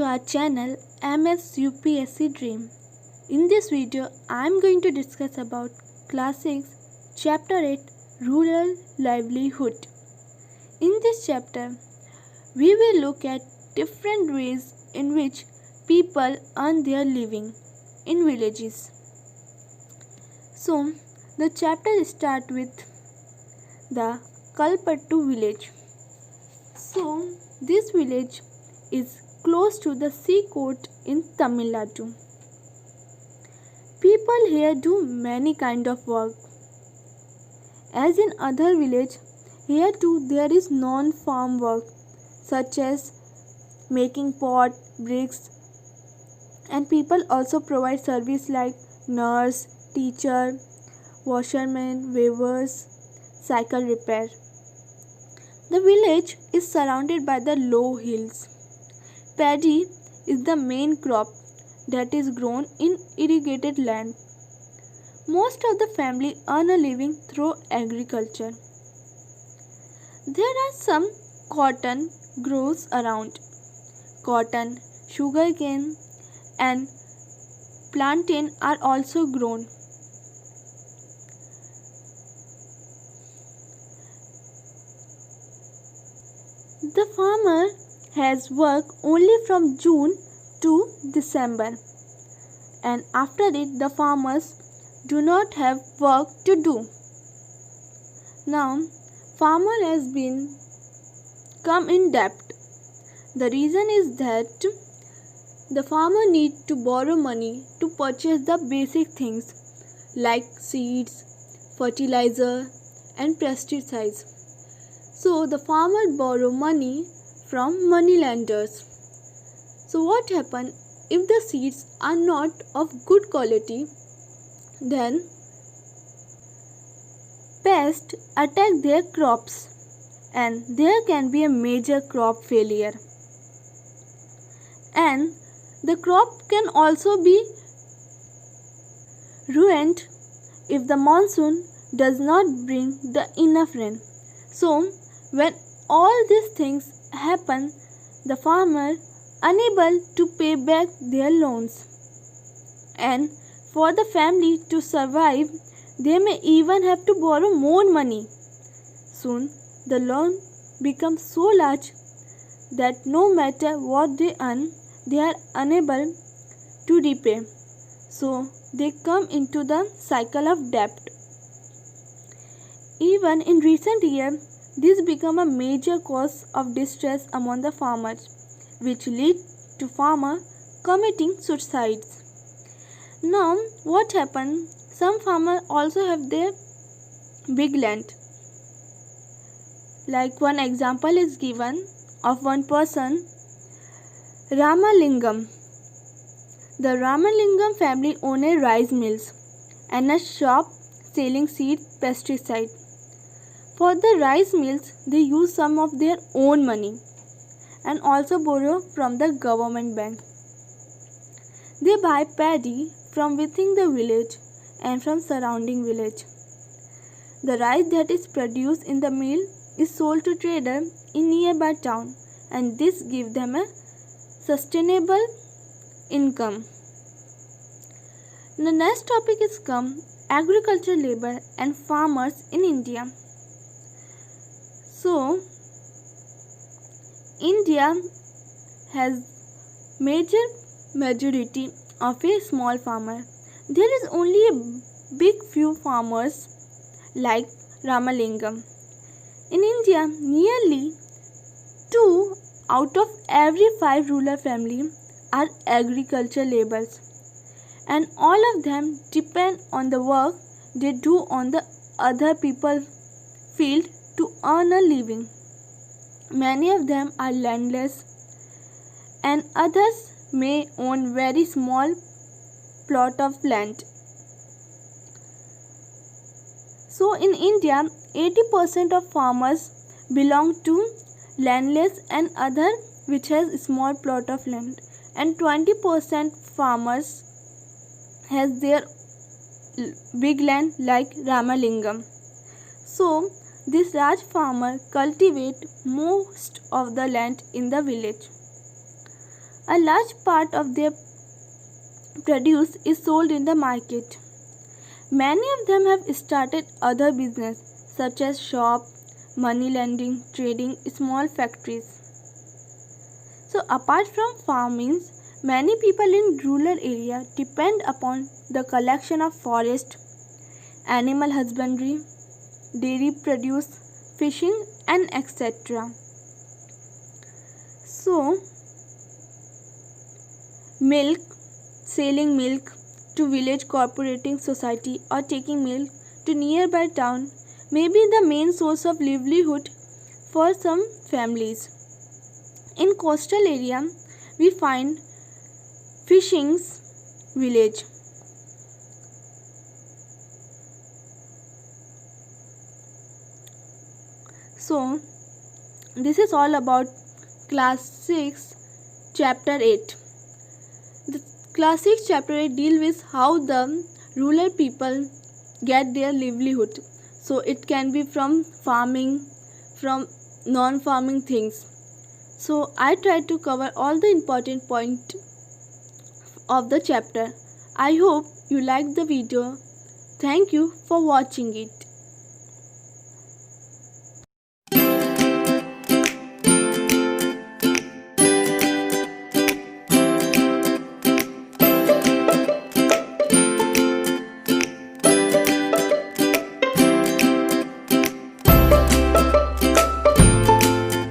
our channel MS UPSC Dream. In this video, I am going to discuss about Class 6, Chapter 8, Rural Livelihood. In this chapter, we will look at different ways in which people earn their living in villages. So, the chapter starts with the Kalpattu village. So, this village is close to the sea coast in Tamil Nadu. People here do many kind of work. As in other village, here too there is non-farm work such as making pot, bricks, and people also provide service like nurse, teacher, washerman, weavers, cycle repair. The village is surrounded by the low hills. Paddy is the main crop that is grown in irrigated land. Most of the family earn a living through agriculture. There are some cotton grows around. Cotton, sugarcane and plantain are also grown. The farmer has work only from June to December, and after it the farmers do not have work to do. Now, farmer has been come in debt. The reason is that the farmer need to borrow money to purchase the basic things like seeds, fertilizer and pesticides. So the farmer borrow money from money lenders. So what happen if the seeds are not of good quality? Then pests attack their crops and there can be a major crop failure. And the crop can also be ruined if the monsoon does not bring the enough rain. So when all these things happen, the farmer unable to pay back their loans, and for the family to survive they may even have to borrow more money. Soon the loan becomes so large that no matter what they earn, they are unable to repay. So they come into the cycle of debt. Even in recent years, this become a major cause of distress among the farmers, which lead to farmer committing suicides. Now, what happens? Some farmers also have their big land. Like one example is given of one person, Ramalingam. The Ramalingam family owned a rice mills and a shop selling seed pesticide. For the rice mills, they use some of their own money and also borrow from the government bank. They buy paddy from within the village and from surrounding village. The rice that is produced in the mill is sold to trader in nearby town, and this gives them a sustainable income. The next topic is agricultural labor and farmers in India. So, India has majority of a small farmer. There is only a big few farmers like Ramalingam. In India, nearly 2 out of every 5 rural families are agriculture laborers, and all of them depend on the work they do on the other people's field to earn a living. Many of them are landless and others may own very small plot of land. So in India, 80% of farmers belong to landless and other which has small plot of land, and 20% farmers has their big land like Ramalingam. So this large farmer cultivate most of the land in the village. A large part of their produce is sold in the market. Many of them have started other business such as shop, money lending, trading, small factories. So apart from farming, many people in rural area depend upon the collection of forest, animal husbandry, dairy produce, fishing and etc. So milk, selling milk to village cooperating society or taking milk to nearby town may be the main source of livelihood for some families. In coastal area, we find fishing's village. So, this is all about class 6 chapter 8. The class 6 chapter 8 deal with how the rural people get their livelihood. So it can be from farming, from non-farming things. So I tried to cover all the important points of the chapter. I hope you liked the video. Thank you for watching it.